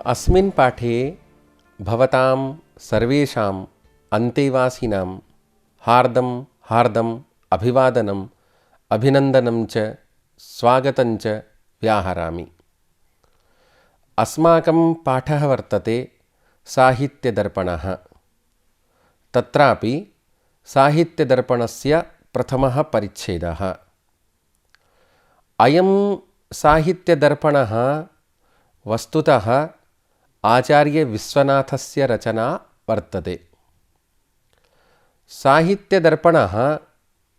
अस्मिन् पाठे भवतां सर्वेषाम् अन्तेवासिनां हार्दं हार्दम् अभिवादनम् अभिनन्दनं च स्वागतं च व्याहरामि। अस्माकं पाठः वर्तते साहित्यदर्पणः। तत्रापि साहित्यदर्पणस्य प्रथमः परिच्छेदः। अयं साहित्यदर्पणः वस्तुतः आचार्यविश्वनाथस्य रचना वर्तते। साहित्यदर्पणः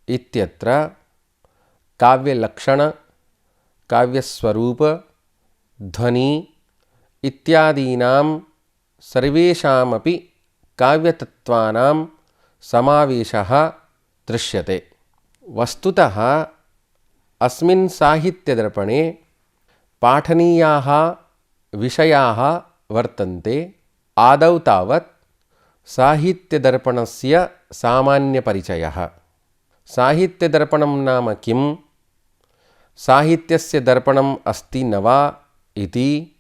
इत्यत्र काव्यलक्षण, काव्यस्वरूप, ध्वनि इत्यादीनां सर्वेषामपि काव्यतत्त्वानां समावेशः दृश्यते। वस्तुतः अस्मिन् साहित्यदर्पणे पाठनीयाः विषयाः वर्तन्ते। आदौ तावत् साहित्यदर्पणस्य सामान्यपरिचयः। साहित्यदर्पणं नाम किं? साहित्यस्य दर्पणम् अस्ति न वा इति,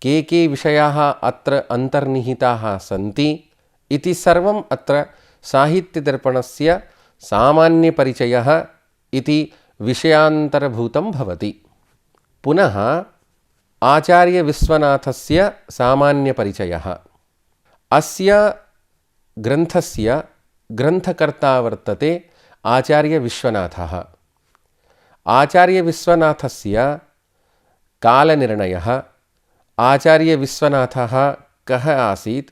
के विषयाः अत्र अन्तर्निहिताः सन्ति इति सर्वम् अत्र साहित्यदर्पणस्य सामान्यपरिचयः इति विषयान्तर्भूतं भवति। पुनः आचार्यविश्वनाथस्य सामान्यपरिचयः। अस्य ग्रन्थस्य ग्रन्थकर्ता वर्तते आचार्यविश्वनाथः। आचार्यविश्वनाथस्य कालनिर्णयः, आचार्यविश्वनाथः कः आसीत्,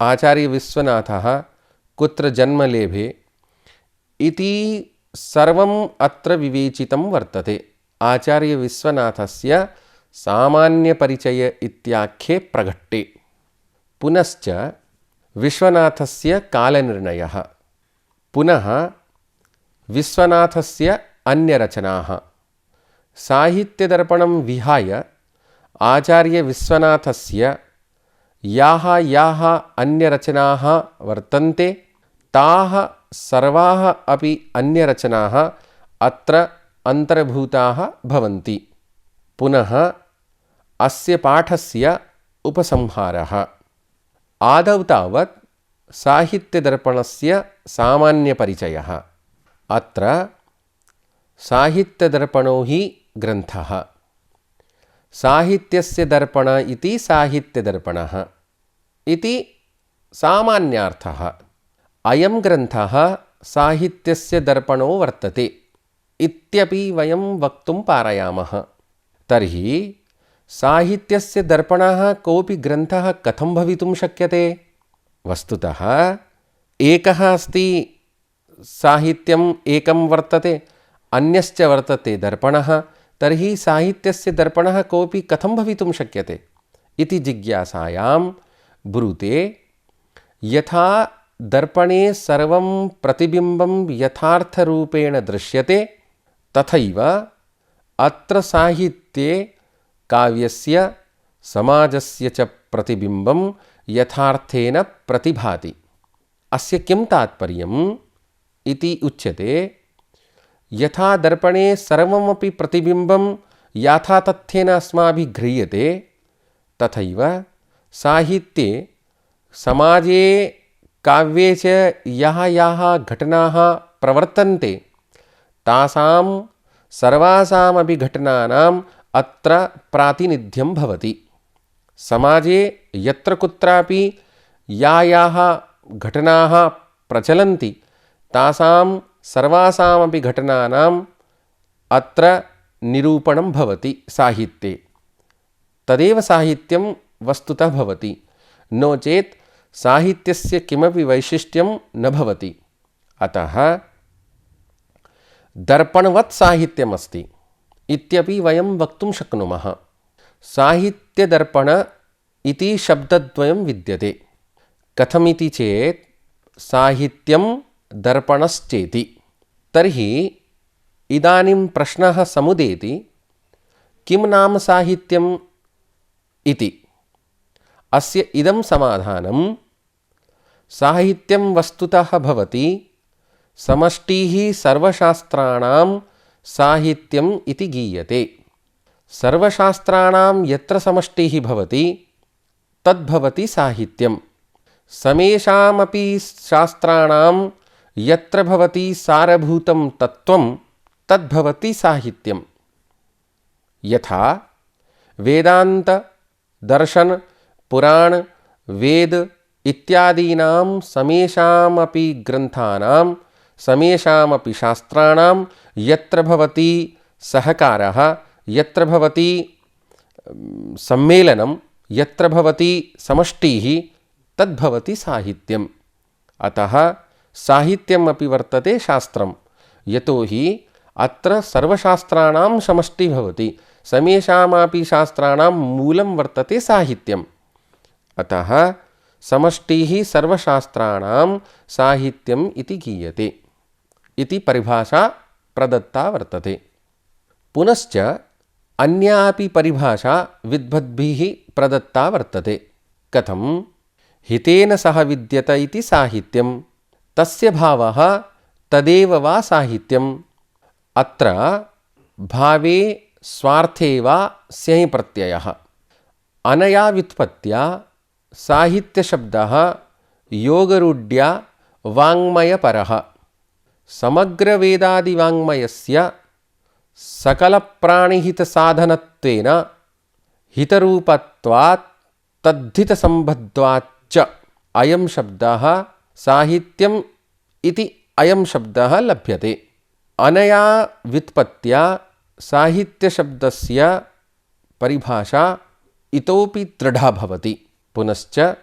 आचार्यविश्वनाथः कुत्र जन्म लेभे इति सर्वम् अत्र विवेचितं वर्तते आचार्यविश्वनाथस्य सामान्यपरिचय इत्याख्ये प्रघट्टे। पुनश्च विश्वनाथस्य कालनिर्णयः, पुनः विश्वनाथस्य अन्यरचनाः। साहित्यदर्पणं विहाय आचार्यविश्वनाथस्य याः याः अन्यरचनाः वर्तन्ते ताः सर्वाः अपि अन्यरचनाः अत्र अन्तर्भूताः भवन्ति। पुनः अस्य पाठस्य उपसंहारः। आदौ तावत् साहित्यदर्पणस्य सामान्यपरिचयः। अत्र साहित्यदर्पणो हि ग्रन्थः। साहित्यस्य दर्पण इति साहित्यदर्पणः इति सामान्यार्थः। अयं ग्रन्थः साहित्यस्य दर्पणो वर्तते इत्यपि वयं वक्तुं पारयामः। तर्हि साहित्यस्य दर्पणः कोऽपि ग्रन्थः कथं भवितुं शक्यते? वस्तुतः एकः अस्ति साहित्यम् एकं वर्तते, अन्यश्च वर्तते दर्पणः। तर्हि साहित्यस्य दर्पणः कोऽपि कथं भवितुं शक्यते इति जिज्ञासायां ब्रूते, यथा दर्पणे सर्वं प्रतिबिम्बं यथार्थरूपेण दृश्यते तथैव अत्र साहित्ये काव्यस्य समाजस्य च प्रतिबिम्बं यथार्थेन प्रतिभाति। अस्य किं तात्पर्यम् इति उच्यते, यथा दर्पणे सर्वमपि प्रतिबिम्बं यथातथ्येन अस्माभिः गृह्यते तथैव साहित्ये समाजे काव्ये च याः याः घटनाः प्रवर्तन्ते तासां सर्वासामपि घटनानाम् अत्र प्रातिनिध्यं भवति। समाजे यत्र कुत्रापि याः घटनाः प्रचलन्ति तासां सर्वासामपि घटनानाम् अत्र निरूपणं भवति साहित्ये। तदेव साहित्यं वस्तुतः भवति। नो चेत् साहित्यस्य किमपि वैशिष्ट्यं न भवति। अतः दर्पणवत् साहित्यमस्ति इत्यपि वयं वक्तुं शक्नुमः। साहित्यदर्पण इति शब्दद्वयं विद्यते। कथमिति चेत् साहित्यं दर्पणश्चेति। तर्हि इदानीं प्रश्नः समुदेति, किं नाम साहित्यम् इति। अस्य इदं समाधानं, साहित्यं वस्तुतः भवति समष्टिः सर्वशास्त्राणां साहित्यम् इति गीयते। सर्वशास्त्राणां यत्र समष्टिः भवति तद्भवति साहित्यम्। समेषामपि शास्त्राणां यत्र भवति सारभूतं तत्त्वं तद्भवति साहित्यम्। यथा वेदांत, दर्शन, पुराण, वेद इत्यादीनां समेषामपि ग्रंथानां समेषामपि शास्त्राणां यत्र भवति सहकारः, यत्र भवति सम्मेलनं, यत्र भवति समष्टिः तद्भवति साहित्यम्। अतः साहित्यम् अपि वर्तते शास्त्रं, यतोहि अत्र सर्वशास्त्राणां समष्टिः भवति, समेषामपि शास्त्राणां मूलं वर्तते साहित्यम्। अतः समष्टिः सर्वशास्त्राणां साहित्यम् इति गीयते इति परिभाषा प्रदत्ता वर्तते। पुनश्च अन्यापि परिभाषा विद्वद्भिः प्रदत्ता वर्तते। कथं? हितेन सह विद्यत इति साहित्यं, तस्य भावः तदेव वा साहित्यम्। अत्र भावे स्वार्थे वा स्यञ् प्रत्ययः। अनया व्युत्पत्त्या साहित्यशब्दः योगरूढ्या वाङ्मयपरः। समग्रवेदादिवाङ्मयस्य सकलप्राणिहितसाधनत्वेन हितरूपत्वात् तद्धितसम्बद्धाच्च अयं शब्दः साहित्यम् इति अयं शब्दः लभ्यते। अनया व्युत्पत्त्या साहित्यशब्दस्य परिभाषा इतोपि दृढा भवति। पुनश्च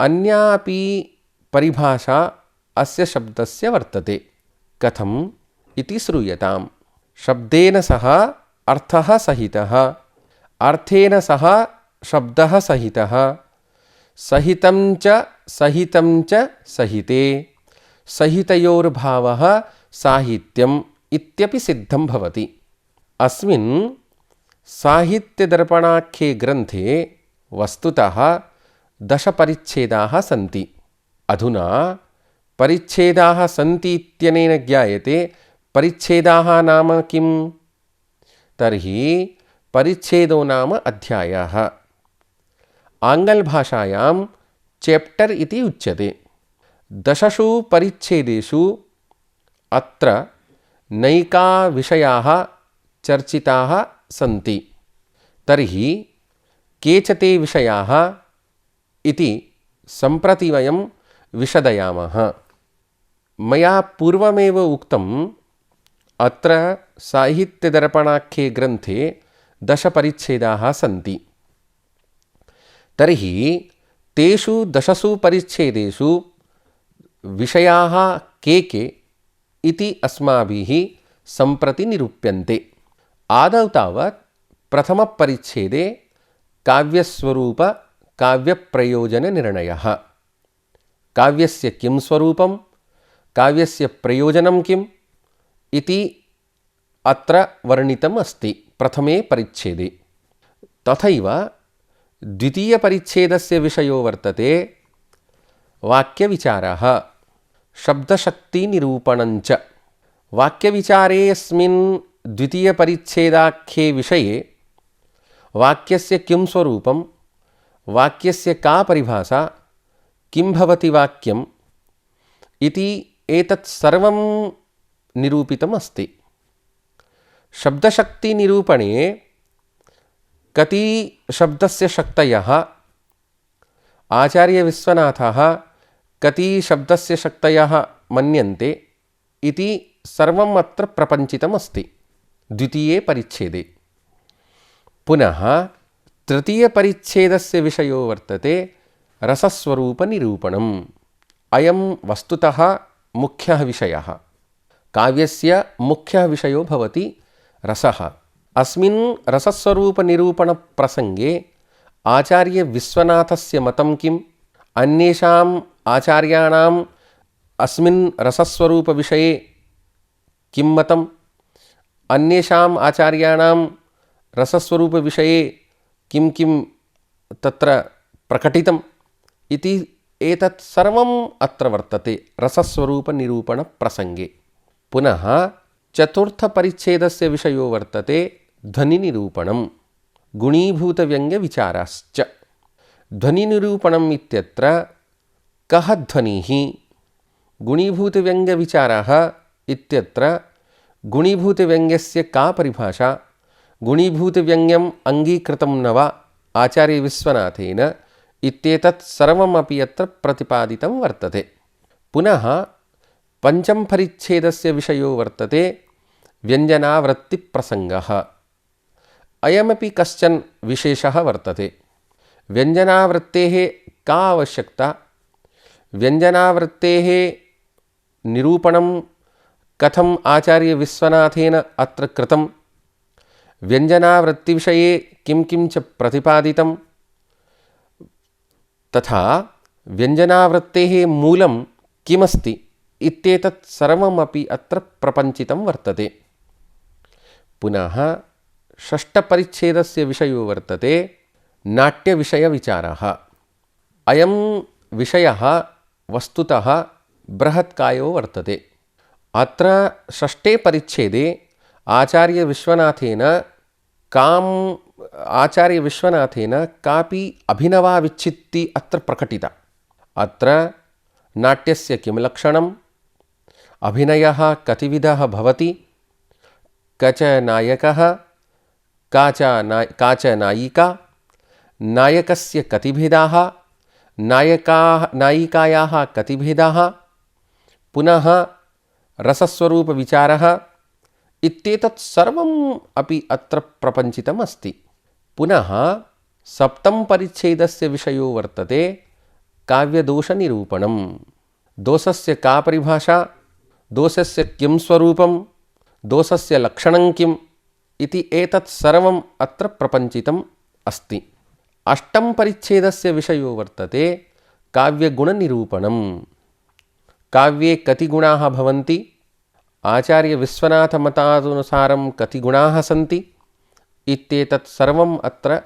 अन्यापि परिभाषा अस्य शब्दस्य वर्तते। कथम् इति श्रूयताम्। शब्देन सह अर्थः सहितः, अर्थेन सह शब्दः सहितः, सहितं च सहिते, सहितयोर्भावः साहित्यम् इत्यपि सिद्धं भवति। अस्मिन् साहित्यदर्पणाख्ये ग्रन्थे वस्तुतः 10 परिच्छेदाः सन्ति। अधुना परिच्छेदाः सन्ति इत्यनेन ज्ञायते परिच्छेदाः नाम किम्? तर्हि परिच्छेदो नाम अध्यायः। आङ्ग्लभाषायां चैप्टर् इति उच्यते। 10 परिच्छेदेषु अत्र नैका विषयाः चर्चिताः सन्ति। तर्हि के च ते विषयाः इति सम्प्रति वयं विशदयामः। मया पूर्वमेव उक्तम्, अत्र साहित्यदर्पणाख्ये ग्रन्थे 10 परिच्छेदाः सन्ति। तर्हि तेषु 10 परिच्छेदेषु विषयाः के इति अस्माभिः सम्प्रति निरूप्यन्ते। आदौ तावत् प्रथमपरिच्छेदे काव्यस्वरूप काव्यप्रयोजननिर्णयः। काव्यस्य किं स्वरूपं, काव्यस्य प्रयोजनं किम् इति अत्र वर्णितम् अस्ति प्रथमे परिच्छेदे। तथैव द्वितीयपरिच्छेदस्य विषयो वर्तते वाक्यविचारः, शब्दशक्तिनिरूपणञ्च। वाक्यविचारेऽस्मिन् द्वितीयपरिच्छेदाख्ये विषये वाक्यस्य किं स्वरूपं, वाक्यस्य का परिभाषा, किं भवति वाक्यम् इति एतत् सर्वं निरूपितम् अस्ति। शब्दशक्तिनिरूपणे कति शब्दस्य शक्तयः, आचार्यविश्वनाथः कति शब्दस्य शक्तयः मन्यन्ते इति सर्वम् अत्र प्रपञ्चितम् अस्ति द्वितीये परिच्छेदे। पुनः तृतीयपरिच्छेदस्य विषयो वर्तते रसस्वरूपनिरूपणम्। अयं वस्तुतः मुख्यः विषयः। काव्यस्य मुख्यः विषयो भवति रसः। अस्मिन् रसस्वरूपनिरूपणप्रसङ्गे आचार्यविश्वनाथस्य मतं किम्, अन्येषाम् आचार्याणाम् अस्मिन् रसस्वरूपविषये किं मतम्, अन्येषाम् आचार्याणां रसस्वरूपविषये किं किं तत्र प्रकटितम् इति एतत् सर्वम् अत्र वर्तते रसस्वरूपनिरूपणप्रसङ्गे। पुनः चतुर्थपरिच्छेदस्य विषयो वर्तते ध्वनिनिरूपणं, गुणीभूतव्यङ्ग्यविचाराश्च। ध्वनिनिरूपणम् इत्यत्र कः ध्वनिः, गुणीभूतव्यङ्ग्यविचारः इत्यत्र गुणीभूतव्यङ्ग्यस्य का परिभाषा, गुणीभूतव्यङ्ग्यम् अङ्गीकृतं न वा आचार्यविश्वनाथेन इत्येतत् सर्वमपि अत्र प्रतिपादितं वर्तते। पुनः पञ्चमपरिच्छेदस्य विषयो वर्तते व्यञ्जनावृत्तिप्रसङ्गः। अयमपि कश्चन विशेषः वर्तते। व्यञ्जनावृत्तेः का आवश्यकता, व्यञ्जनावृत्तेः निरूपणं कथम् आचार्यविश्वनाथेन अत्र कृतं, व्यञ्जनावृत्तिविषये किं किं च प्रतिपादितं, तथा व्यञ्जनावृत्तेः मूलं किमस्ति इत्येतत् सर्वमपि अत्र प्रपञ्चितं वर्तते। पुनः षष्ठपरिच्छेदस्य विषयो वर्तते नाट्यविषयविचारः। अयं विषयः वस्तुतः बृहत्कायो वर्तते। अत्र षष्ठे परिच्छेदे आचार्यविश्वनाथेन कापि अभिनवा विच्छित्ति अत्र प्रकटिता। अत्र नाट्यस्य किं लक्षणं, अभिनयः कतिविधः भवति, क च नायकः, का च नायिका, नायकस्य कति भेदाः, नायिकायाः कति भेदाः, पुनः रसस्वरूपविचारः इत्येतत् सर्वम् अपि अत्र प्रपञ्चितम् अस्ति। पुनः सप्तमपरिच्छेदस्य विषयो वर्तते काव्यदोषनिरूपणं। दोषस्य का परिभाषा, दोषस्य किं स्वरूपं, दोषस्य लक्षणं किम् इति एतत् सर्वम् अत्र प्रपञ्चितम् अस्ति। अष्टमपरिच्छेदस्य विषयो वर्तते काव्यगुणनिरूपणं। काव्ये कति गुणाः भवन्ति, आचार्यविश्वनाथमतानुसारं कति गुणाः सन्ति इत्येतत् सर्वम् अत्र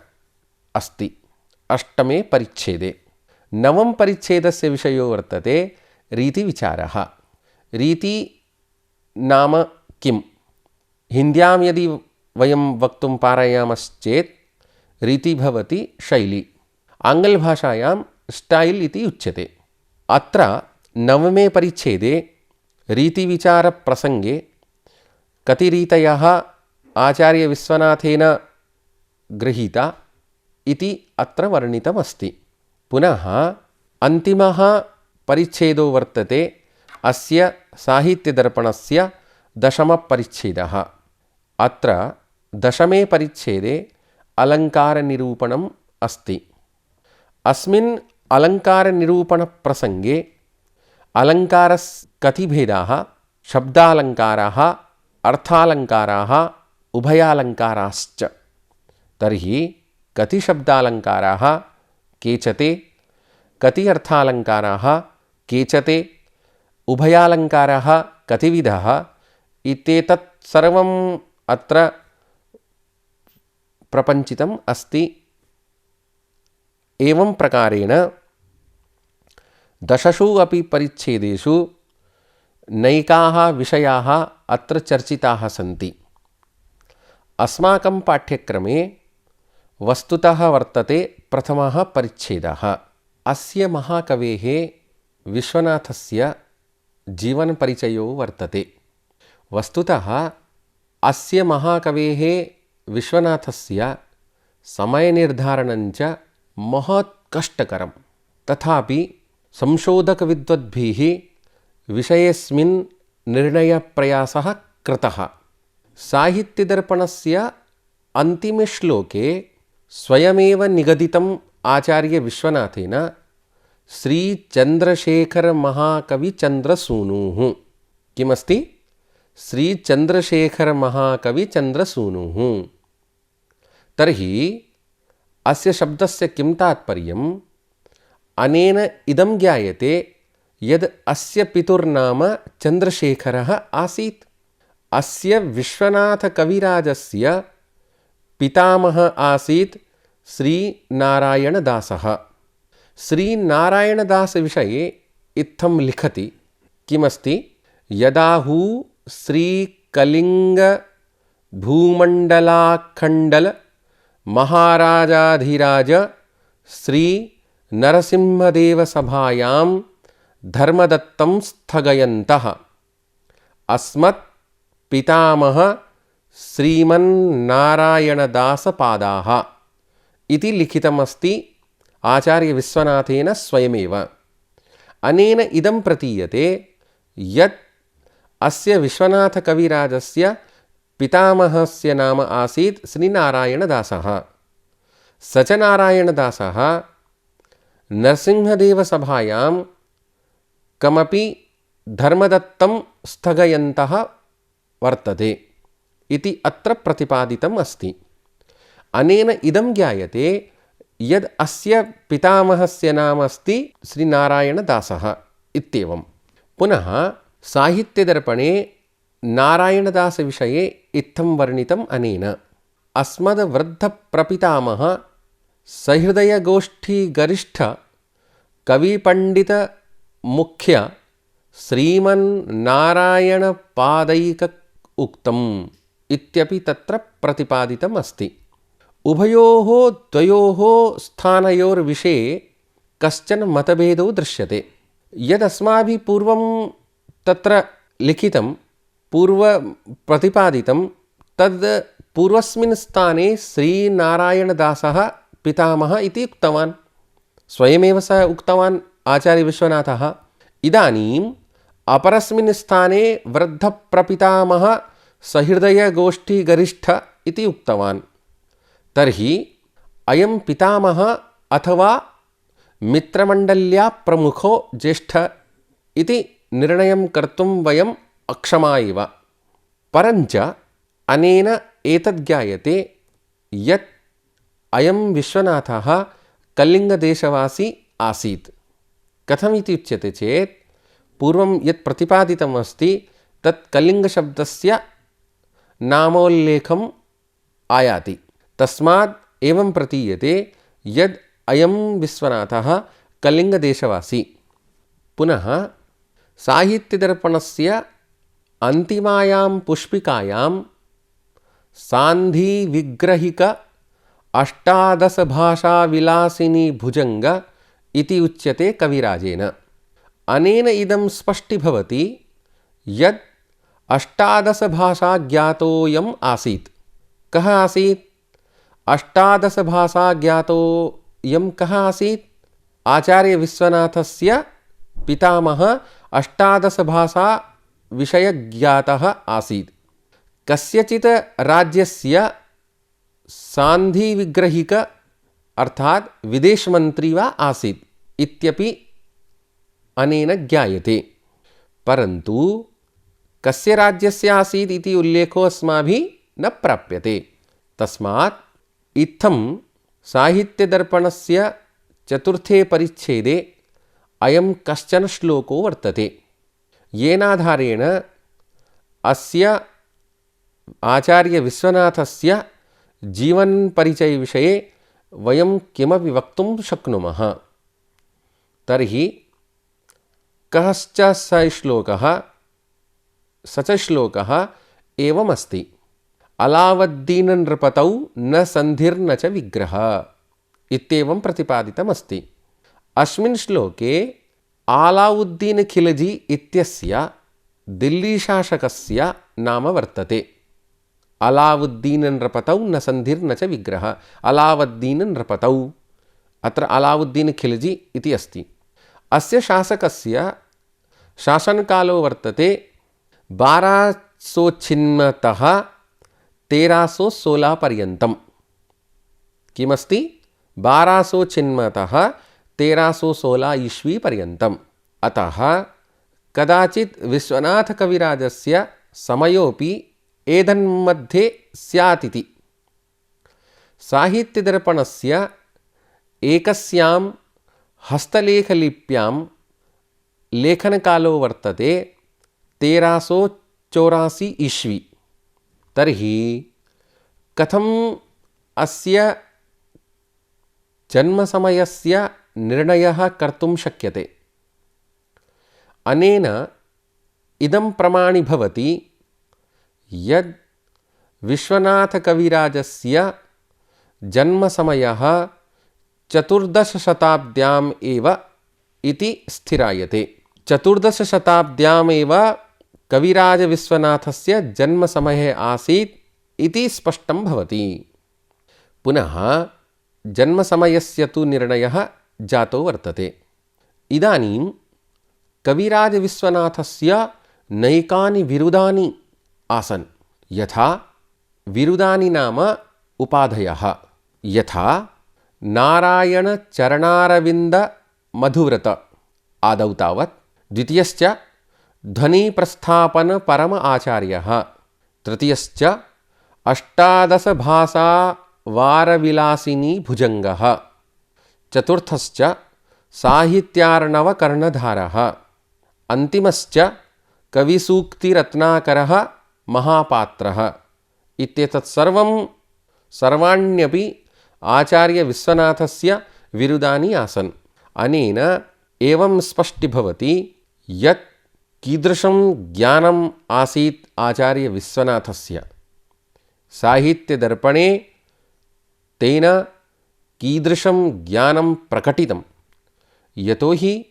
अस्ति अष्टमे परिच्छेदे। नवमपरिच्छेदस्य विषयो वर्तते रीतिविचारः। रीति नाम किं, हिन्द्यां यदि वयं वक्तुं पारयामश्चेत् रीति भवति शैली, आङ्ग्लभाषायां स्टैल् इति उच्यते। अत्र नवमे परिच्छेदे रीतिविचारप्रसङ्गे कति रीतयः आचार्यविश्वनाथेन गृहीता इति अत्र वर्णितमस्ति। पुनः अन्तिमः परिच्छेदो वर्तते अस्य साहित्यदर्पणस्य दशमपरिच्छेदः। अत्र दशमे परिच्छेदे अलङ्कारनिरूपणम् अस्ति। अस्मिन् अलङ्कारनिरूपणप्रसङ्गे अलङ्कारस्य कति भेदाः, शब्दालङ्काराः, अर्थालङ्काराः, उभयालङ्काराश्च। तर्हि कति शब्दालङ्काराः केचते, कति अर्थालङ्काराः केचते, उभयालङ्काराः कतिविधः इत्येतत् सर्वम् अत्र प्रपञ्चितम् अस्ति। एवं प्रकारेण दशसु अपि परिच्छेदेषु नैकाः विषयाः अत्र चर्चिताः सन्ति। अस्माकं पाठ्यक्रमे वस्तुतः वर्तते प्रथमः परिच्छेदः। अस्य महाकवेः विश्वनाथस्य जीवनपरिचयो वर्तते। वस्तुतः अस्य महाकवेः विश्वनाथस्य समयनिर्धारणञ्च महत् कष्टकरं, तथापि संशोधकविद्वद्भिः विषयेऽस्मिन् निर्णयप्रयासः कृतः। साहित्यदर्पणस्य अन्तिमे श्लोके स्वयमेव निगदितम् आचार्यविश्वनाथेन श्रीचन्द्रशेखरमहाकविचन्द्रसूनुः। किमस्ति? श्रीचन्द्रशेखरमहाकविचन्द्रसूनुः। तर्हि अस्य शब्दस्य किं तात्पर्यम्? अनेन इदं ज्ञायते यद् अस्य पितुर्नाम चन्द्रशेखरः आसीत्। अस्य विश्वनाथकविराजस्य पितामहः आसीत् श्रीनारायणदासः। श्रीनारायणदासविषये इत्थं लिखति। किमस्ति? यदाहू श्रीकलिङ्गभूमण्डलाखण्डल महाराजाधिराज श्री नरसिंहदेव सभायां धर्मदत्तं स्थगयन्तः अस्मत् पितामह श्रीमन्नारायणदासपादाः इति लिखितमस्ति आचार्यविश्वनाथेन स्वयमेव। अनेन इदं प्रतीयते यत् अस्य विश्वनाथकविराजस्य पितामहस्य नाम आसीत् श्रीनारायणदासः। स च नारायणदासः नरसिंहदेवसभायां कमपि धर्मदत्तं स्थगयन्तः वर्तते इति अत्र प्रतिपादितम् अस्ति। अनेन इदं ज्ञायते यद् अस्य पितामहस्य नाम अस्ति श्रीनारायणदासः इत्येवं। पुनः साहित्यदर्पणे नारायणदासविषये इत्थं वर्णितम् अनेन अस्मद्वृद्धप्रपितामह सहृदयगोष्ठीगरिष्ठ कविपण्डितमुख्य श्रीमन्नारायणपादैक उक्तम् इत्यपि तत्र प्रतिपादितम् अस्ति। उभयोः द्वयोः स्थानयोर्विषये कश्चन मतभेदो दृश्यते। यदस्माभिः पूर्वं तत्र लिखितं प्रतिपादितं तद् पूर्वस्मिन् स्थाने श्रीनारायणदासः पितामहः इति उक्तवान्, स्वयमेव सः उक्तवान् आचार्यविश्वनाथः। इदानीम् अपरस्मिन् स्थाने वृद्धप्रपितामह सहृदयगोष्ठीगरिष्ठ इति उक्तवान्। तर्हि अयं पितामहः अथवा मित्रमण्डल्या प्रमुखो ज्येष्ठ इति निर्णयं कर्तुं वयम् अक्षमा एव। परञ्च अनेन एतद् ज्ञायते यत् अयं विश्वनाथः कलिङ्गदेशवासी आसीत्। कथमिति उच्यते चेत् पूर्वं यत् प्रतिपादितम् अस्ति तत् कलिङ्गशब्दस्य नामोल्लेखम् आयाति। तस्मात् एवं प्रतीयते यद् अयं विश्वनाथः कलिङ्गदेशवासी। पुनः साहित्यदर्पणस्य अन्तिमायां पुष्पिकायां सान्धिविग्रहिक अष्टादशभाषाविलासिनी भुजङ्ग इति उच्यते कविराजेन। अनेन इदं स्पष्टीभवति यत् अष्टादशभाषाज्ञातोऽयम् आसीत्। कः आसीत्? अष्टादशभाषाज्ञातोऽयं कः आसीत्? आचार्यविश्वनाथस्य पितामहः अष्टादशभाषाविषयज्ञातः आसीत्। कस्यचित् राज्यस्य सान्धिविग्रहिक अर्थात् विदेशमन्त्री वा आसीत् इत्यपि अनेन ज्ञायते। परन्तु कस्य राज्यस्य आसीत् इति उल्लेखो अस्माभिः न प्राप्यते। तस्मात् इत्थं साहित्यदर्पणस्य चतुर्थे परिच्छेदे अयं कश्चन श्लोको वर्तते, येनाधारेण अस्य आचार्यविश्वनाथस्य जीवनपरिचयविषये वयं किमपि वक्तुं शक्नुमः। तर्हि कश्च स श्लोकः? स च श्लोकः एवमस्ति। अलावद्दीननृपतौ न सन्धिर्न च विग्रहः इत्येवं प्रतिपादितमस्ति। अस्मिन् श्लोके अलाउद्दीन खिलजी इत्यस्य दिल्लीशासकस्य नाम वर्तते। अलावुद्दीन नृपतौ न सन्धिर्न च विग्रहः। अलावुद्दीन नृपतौ, अत्र अलावुद्दीन खिलजी इति अस्ति। अस्य शासकस्य शासनकालो वर्तते 1206 1316 पर्यन्तं। किमस्ति? 1206 1316 ईस्वी पर्यन्तम्। अतः कदाचित् विश्वनाथकविराजस्य समयोपि एतन्मध्ये स्यात् इति। साहित्यदर्पणस्य एकस्यां हस्तलेखलिप्यां लेखनकालो वर्तते 1384 ईस्वी। तर्हि कथम् अस्य जन्मसमयस्य निर्णयः कर्तुं शक्यते? अनेन इदं प्रमाणीभवति यद् विश्वनाथकविराजस्य जन्मसमयः चतुर्दशशताब्द्याम् एव इति स्थिरायते। चतुर्दशशताब्द्यामेव कविराजविश्वनाथस्य जन्मसमये आसीत् इति स्पष्टं भवति। पुनः जन्मसमयस्य तु निर्णयः जातो वर्तते। इदानीं कविराजविश्वनाथस्य नैकानि बिरुदानि आसन्। यथा बिरुदानि नाम उपाधयः, यथा नारायणचरणारविन्दमधुव्रत आदौ तावत्, द्वितीयश्च ध्वनिप्रस्थापनपरम आचार्यः, तृतीयश्च अष्टादशभाषा वारविलासिनी भुजङ्गः, चतुर्थश्च साहित्यार्णवकर्णधारः, अन्तिमश्च कविसूक्तिरत्नाकरः महापात्रः इत्येतत् सर्वाण्यपि आचार्यविश्वनाथस्य बिरुदानि आसन्। अनेन एवं स्पष्टीभवति यत् कीदृशं ज्ञानम् आसीत् आचार्यविश्वनाथस्य। साहित्यदर्पणे तेन कीदृशं ज्ञानं प्रकटितं, यतोहि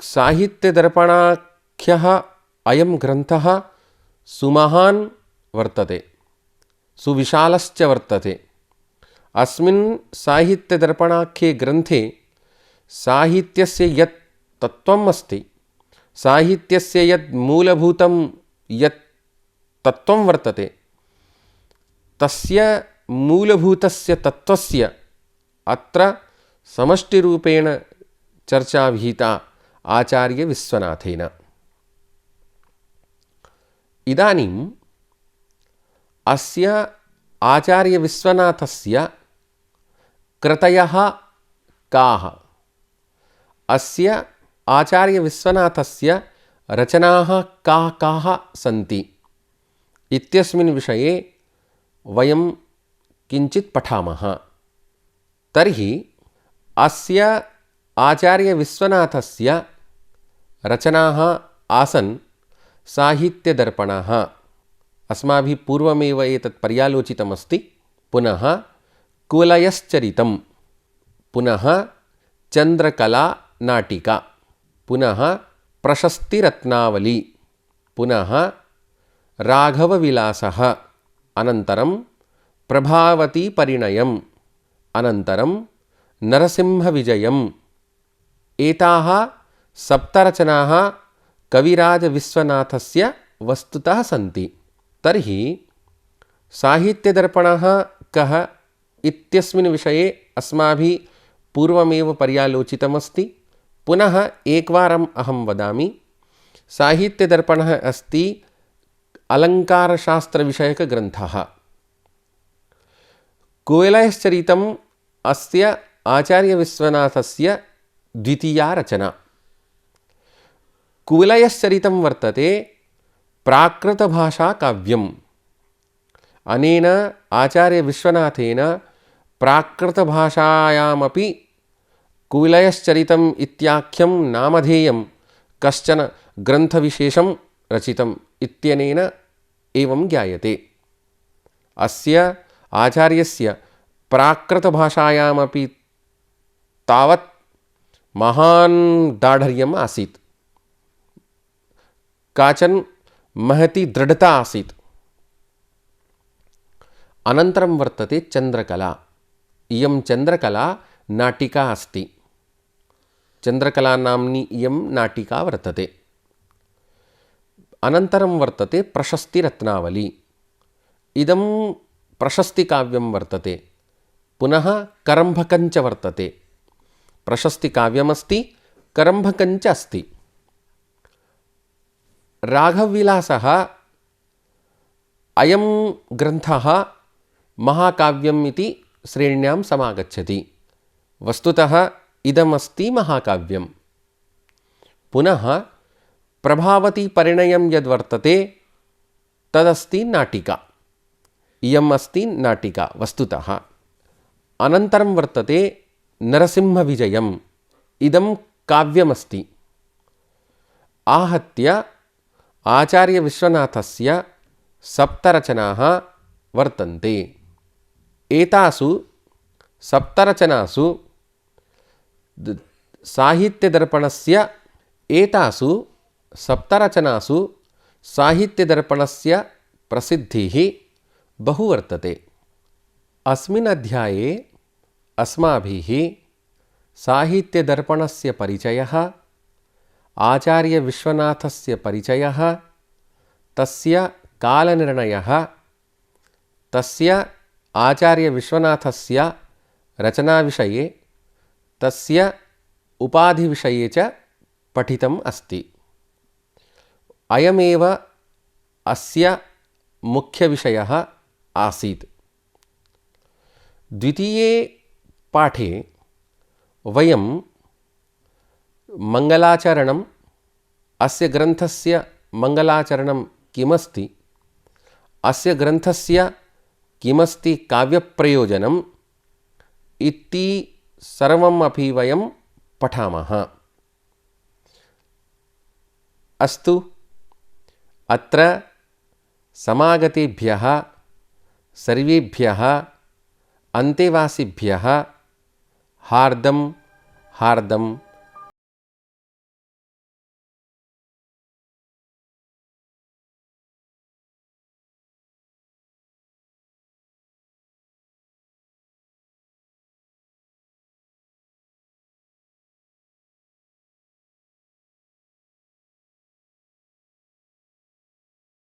साहित्यदर्पणाख्यः अयं ग्रन्थः सुमहान् वर्तते, सुविशालश्च वर्तते। अस्मिन् साहित्यदर्पणाख्ये ग्रन्थे साहित्यस्य यत् तत्त्वम् अस्ति, साहित्यस्य यत् मूलभूतं यत् तत्त्वं वर्तते, तस्य मूलभूतस्य तत्त्वस्य अत्र समष्टिरूपेण चर्चा विहिता आचार्यविश्वनाथेन। इदानीम् अस्य आचार्यविश्वनाथस्य कृतयः काः, अस्य आचार्यविश्वनाथस्य रचनाः काः सन्ति इत्यस्मिन् विषये वयं किञ्चित् पठामः। तर्हि अस्य आचार्यविश्वनाथस्य रचनाः आसन् साहित्यदर्पणः। अस्माभिः पूर्वमेव एतत् पर्यालोचितमस्ति। पुनः कुवलयश्चरितं, पुनः चन्द्रकला नाटिका, पुनः प्रशस्तिरत्नावली, पुनः राघवविलासः, अनन्तरं प्रभावतीपरिणयम्, अनन्तरं नरसिंहविजयम्। एताः सप्तरचनाः कविराजविश्वनाथस्य वस्तुतः सन्ति। तर्हि साहित्यदर्पणः कः इत्यस्मिन् विषये अस्माभिः पूर्वमेव पर्यालोचितमस्ति। पुनः एकवारम् अहं वदामि। साहित्यदर्पणः अस्ति अलङ्कारशास्त्रविषयकग्रन्थः। कुवलयश्चरितम् अस्य आचार्यविश्वनाथस्य द्वितीया रचना। कुवलयश्चरितं वर्तते प्राकृतभाषाकाव्यम्। अनेन आचार्यविश्वनाथेन प्राकृतभाषायामपि कुवलयश्चरितम् इत्याख्यं नामधेयं कश्चन ग्रन्थविशेषं रचितम् इत्यनेन एवं ज्ञायते। अस्य आचार्यस्य प्राकृतभाषायामपि तावत् महान् दाढर्यम् आसीत्, काचन महती दृढता आसीत्। अनन्तरं वर्तते चन्द्रकला। इयं चन्द्रकला नाटिका अस्ति। चन्द्रकला नाम्नी इयं नाटिका वर्तते। अनन्तरं वर्तते प्रशस्तिरत्नावली। इदं प्रशस्तिकाव्यं वर्तते। पुनः करम्भकञ्च वर्तते। प्रशस्तिकाव्यमस्ति, करम्भकञ्च अस्ति। राघवविलासः अयं ग्रन्थः महाकाव्यम् इति श्रेण्यां समागच्छति। वस्तुतः इदमस्ति महाकाव्यं। पुनः प्रभावतीपरिणयं यद्वर्तते तदस्ति नाटिका। इयम् अस्ति नाटिका वस्तुतः। अनन्तरं वर्तते नरसिंहविजयम्। इदं काव्यमस्ति। आहत्य आचार्यविश्वनाथस्य सप्तरचनाः वर्तन्ते। एतासु सप्तरचनासु साहित्यदर्पणस्य एतासु सप्तरचनासु साहित्यदर्पणस्य प्रसिद्धिः बहु वर्तते। अस्मिन् अध्याये अस्माभिः साहित्यदर्पणस्य परिचयः, आचार्यविश्वनाथस्य परिचयः, तस्य कालनिर्णयः, तस्य आचार्यविश्वनाथस्य रचनाविषये, तस्य उपाधिविषये च पठितम् अस्ति। अयमेव अस्य मुख्यविषयः आसीत्। द्वितीये पाठे वयं मङ्गलाचरणम्, अस्य ग्रन्थस्य मङ्गलाचरणं किमस्ति, अस्य ग्रन्थस्य किमस्ति काव्यप्रयोजनम् इति सर्वमपि वयं पठामः। अस्तु, अत्र समागतेभ्यः सर्वेभ्यः अन्तेवासिभ्यः हार्दं